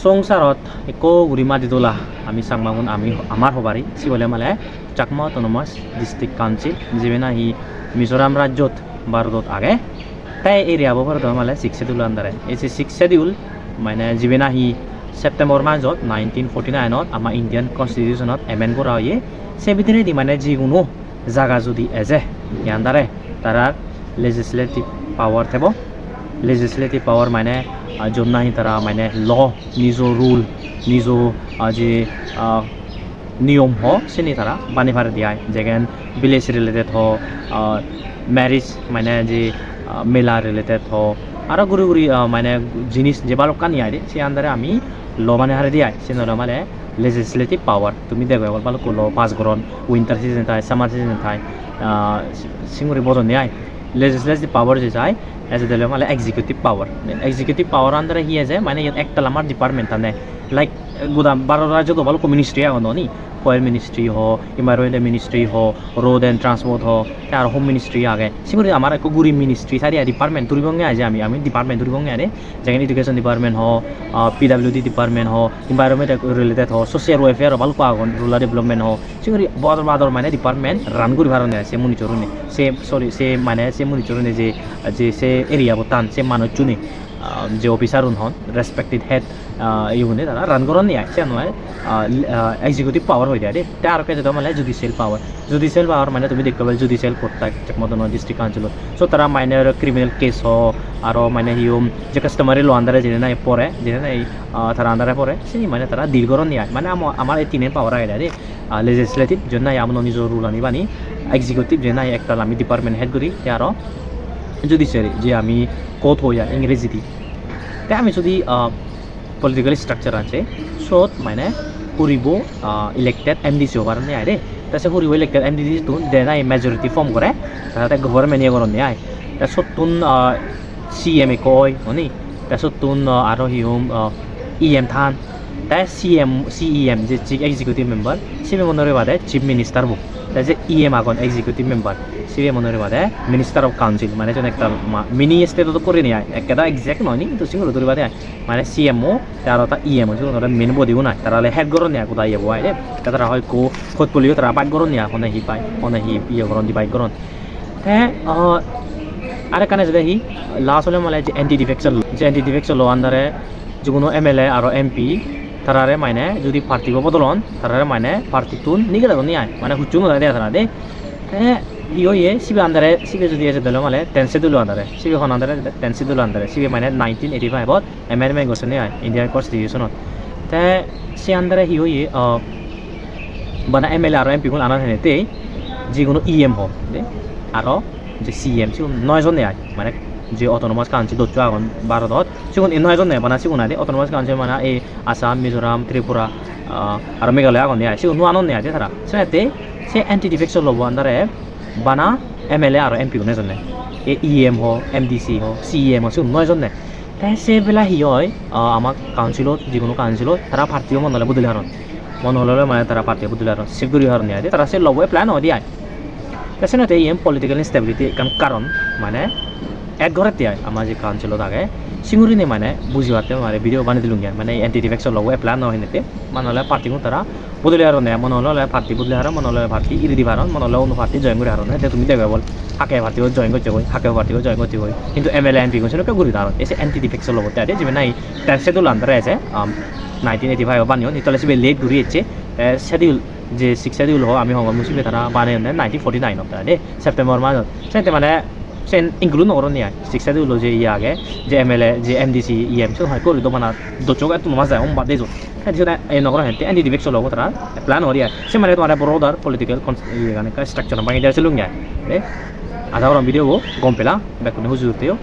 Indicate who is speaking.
Speaker 1: সংসারত একো গুৰি মাটি তোলা আমি চাংমাগুন আমি আমাৰ হবাৰী সিবলে মালে চাকমা অটোনমাস ডিস্ট্রিক্ট কাউন্সিল যিবেনা হি মিজোরাম রাজ্যত ভারতত আগে তাই এরিয়া ভারত মালে 6 শিডিউল আন্দারে এই 6 শিডিউল মানে যিবেনা হি সেপ্টেম্বর মাসত 1949ত আমাৰ ইন্ডিয়ান কনস্টিটিউশনত এমেন্ড করা হয়ে সে ভিতরে দি মানে যিকোনো জায়গা যদি এজে ইয়ান্দারে তারা লেজিসলেটিভ পাওয়ার থাকব লেজিসলেটিভ পাওয়ার মানে য'ত নাহি তারা মানে ল নিজৰ রুল নিজৰ যে নিয়ম হ সেনি তারা বানিভার দিয়ায় যেগেন ভিলেজ রিলেটেড হ ম্যারেজ মানে যে মেলা রিলেটেড হ আরো গুড়ি গুড়ি মানে জিনিস যে বালক কানি আয় সে আন্দারে আমি ল বানিহারে দিয়ায় সে নলে মানে লেজিসলেটিভ পাওয়ার তুমি দেখো এবার বালক ল পাস গরন উইন্টার সিজন থাই সামার সিজন থাই সিঙ্গুরি বদন নিয়ায় legislative power যে যায় এজ এ দিলে মানে এক্সিকিউটিভ পাওয়ার আন্দারে হিয়ে যায় মানে একটা আমার ডিপার্টমেন্ট আনে লাইক গুদাম বারো রাজ্য তো ভালো মিনিস্ট্রি আগে নি ফয়ের মিনিস্ট্রি হ এনভায়রনমেন্ট মিনিস্ট্রি হ রোড এন্ড ট্রান্সপোর্ট হ আর হোম মিনিস্ট্রি আগে সেগুলি আমার এক গুড়ি মিনিস্ট্রি সারি ডিপার্টমেন্ট দুর্বঙ্গে আছে আমি ডিপার্টমেন্ট দুর্বঙ্গে আনে যেখানে এডুকেশন ডিপার্টমেন্ট হ PWD ডিপার্টমেন্ট হ এনভায়রনমেন্ট রিলেটেড হ সোশিয়াল ওয়েলফেয়ার ভালো আগন রুরাল ডেভেলপমেন্ট হ সেগুলি বাদর মানে ডিপার্টমেন্ট রান করি ভারণে সে মনিটরনে সে মানে সে মনিটরনে যে সে এরিয়া বতান সে মানুষজনে যে অফিসার হন রেসপেক্টেড হেড ইউনে তারা রান করেন নিয়ে সে নয় এক্সিকিউটিভ পাওয়ার হয়ে যায় তে আর যেটা মানে জুডিশিয়াল পাওয়ার মানে তুমি দেখতে পাবে জুডিশিয়াল কোর্ট মতন ডিস্ট্রিক্ট কাউন্সিলত সো তারা মাইনার ক্রিমিনাল কেস হ আর মানে হিউম যে কাস্টমারি ল আন্দারে যেনে নাই পড়ে যেনে নাই তারা আন্দারে পড়ে সেই মানে তারা ডিল করেন নিয়ে মানে আমার এই তিনের পাওয়ার আগে রে লেজিসলেটিভ যে নাই আমার নিজের রুল আনি বানি এক্সিকিউটিভ যে নাই একটা আমি ডিপার্টমেন্ট হেড করি আরও জুডিশিয়ারি যে আমি কোর্ট হইয়া ইংরেজিতে তাই আমি যদি পলিটিক্যাল স্ট্রাকচার আছে সত মানে ফুরিব ইলেক্টেড MDC হবার নিয়ে আয় রে তাছে ফুরিব ইলেক্টেড MDC তুন দেনাই মেজরিটি ফর্ম করে তাতে গভর্নমেন্ট ইয়ে করন নিয়ে আয় তাছত তুন CM কয় হনি তাছত তুন আরো হিউম EM থান তাই CEM যে চিফ এক্সিকিউটিভ মেম্বার সিবে মনে বাদে চিফ মিনিস্টার বুক তাই যে EM আগন এক্সিকিউটিভ মেম্বার সিবে মনে বাদে মিনিস্টার অফ কাউন্সিল মানে যেন একটা মিনি স্টেট তো করে নিয়ে একটা এক্সাক্ট নয় নি কিন্তু সিঙ্গুলো ধরে বাদে মানে CMO তার একটা EM হচ্ছে ওরা মেন বডিও নাই তারা হেড গরন নিয়ে কোথায় ইয়ে বয় রে তারা হয় খোদ পলিও তারা বাইক গরন নিয়ে ওখানে হি পায় ওখানে হি ইয়ে গরন দি বাইক গরন হ্যাঁ আরে কানে যদি হি লাস্ট হলে মানে যে অ্যান্টি ডিফেকশন ল আন্দারে যিকোনো MLA আর MP তারারে মানে যদি পার্টি বদলন তারারে মানে পার্টি তুন নিগে লাগো নিয়ে মানে হুচুন দেয় তারা দে হ্যাঁ ইয়ে সিবে আন্দারে সিবে যদি এসে দিল মানে 10 শিডিউল আন্দারে সিবে খন আন্দারে 10 শিডিউল আন্দারে সিবে মানে 1985 এমেন্ডমেন্ট করছে নিয়ে ইন্ডিয়ান কনস্টিটিউশনত তে সে আন্দারে ইয়ে মানে MLA আর MP গুলো আনা হেনেতে যিকোনো EM হোক দে আরও যে CM সে 9 জন নেয় মানে যে অটোনমাস কাউন্সিল দোচ্চ আগন ভারতত সেগুন 9 জন নেয় মানে সেগুন আদে অটোনমাস কাউন্সিল মানে এই আসাম মিজোরাম ত্রিপুরা আর মেঘালয় আগন নেয় সেগুন আনন্দ নেয় তারা সেনাতে সে অ্যান্টি ডিফেকশন লব আন্দারে বানা MLA আর MP গুলো নেয় এই EM হ MDC হ CEM হ সেগুন 9 জন নেয় তাই সে বেলা হি হয় আমার কাউন্সিলত যিকোনো কাউন্সিলত তারা পার্টিও মন হলে বদলি হারণ মন হলে মানে তারা পার্টিও বদলি হারণ সিকিউরি হারণ নেয় তারা সে লব প্ল্যান হয় দিয়ে তাছাড়া এই পলিটিক্যাল ইনস্টেবিলিটি কারণ মানে এক ঘরে দিয়ে আমার যে কাউন্সিলত আগে সিঙ্গুরি নেই মানে বুঝি পারতে মানে ভিডিও বানিয়ে দিলুন মানে অ্যান্টি ডিফেকশন লব প্ল্যান হয় নিতে মনে হলে পার্টিও তারা বদলি হারণ নেয় মনে হলে পার্টি বদলি হারণ মনে হলে পার্টি ইরি দিব হারণ মনে হলে অন্য পার্টি জয়েন করে হারণ এটা তুমি দেখবে বল হাকে পার্টিও জয়েন করতে হয় হাকে পার্টিও জয়েন করতে হয় কিন্তু MLA MP করছে কেউ ঘুরি হারণ এসে অ্যান্টি ডিফেকশন লব তাই যে নাই তার সেদুল আন্দারে আছে 1985 বানিও নিতলে সে লেট ঘুরিয়েছে শিডিউল যে 6 শিডিউল হ আমি হঙ্গ মুসিবে তারা বানিয়ে 1949 তারা দে সেপ্টেম্বর মাসত সেতে মানে সেন ইনক্লুড নকরণ নিয়ে 6 শিডিউল যে ইয়ে আগে যে MLA যে MDC EM সব হয় করে তো মানে দোচক এত মাস যায় বাদ দেছো সেটা এই নগর হেতে অ্যান্টি ডিফেকশন লব তারা প্ল্যান হরিয়া সে মানে তোমার ব্রডার পলিটিক্যাল স্ট্রাকচার বানিয়ে দিয়েছিল গে আধা ভিডিও গম পেলা বেকুনে হুজুরতেও